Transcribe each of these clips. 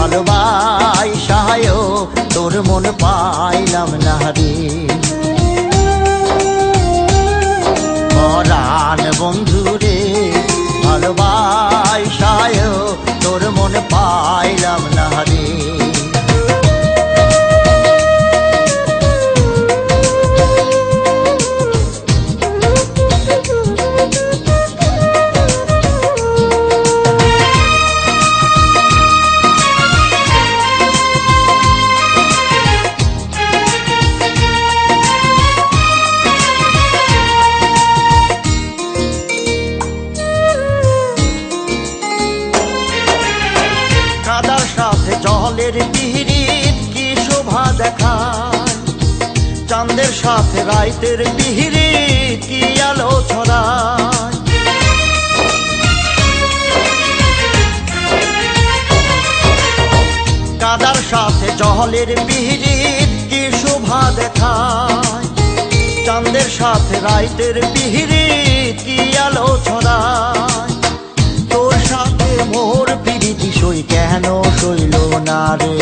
ভালোবাসায়ও তোর মন পাইলাম না রে। পরাণ বন্ধু রে ভালোবাসায়ও তোর মন পাইলাম না রে। কাদার সাথে জলের পিহিরিত কি শোভা দেখায়, চাঁদের সাথে রাইতের পিহিরিত কি আলো ছড়ায়। কাদার সাথে জলের পিহিরিত কি শোভা দেখায়, চাঁদের সাথে রাইতের পিহিরিত কি আলো ছড়ায়। তোর সাথে মোর পিরিতি সই কেন সইল না রে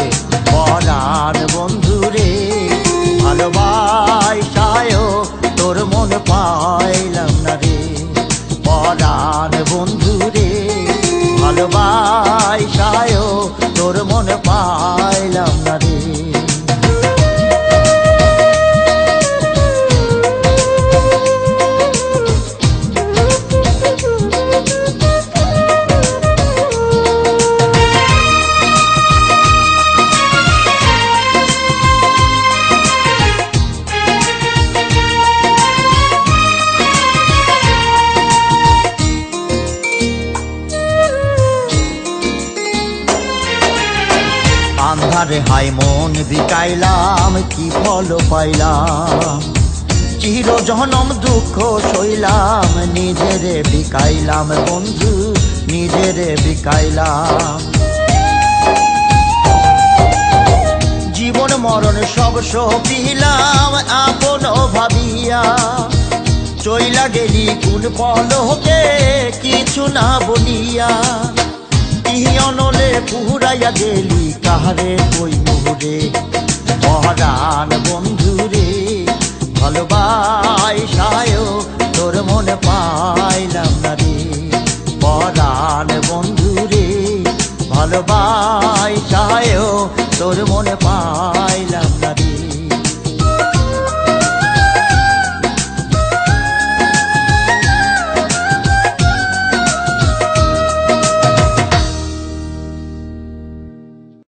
পরাণ বন্ধু রে। ভালোবাসায়ও তোর মন পাইলাম না রে। পরাণ বন্ধু রে ভালোবাসায়ও তোর মন পাইলাম না রে। আন্ধারে হাই মন বিকাইলাম কি ফল পাইলাম, চির জনম দুঃখ সইলাম নিজেরে বিকাইলাম বন্ধু নিজেরে বিকাইলাম। জীবন মরণ সব সহিলাম আপন ভাবিয়া, চইলা গেলি কোন পলকে কিছু না বলিয়া। অনলে পুরাইয়া গেলি কাহারে কই মুহুরে। পরাণ বন্ধু রে ভালোবাসায়ও তোর মন পাইলাম না রে। পরাণ বন্ধু রে ভালোবাসায়ও তোর মন পাইলাম না রে।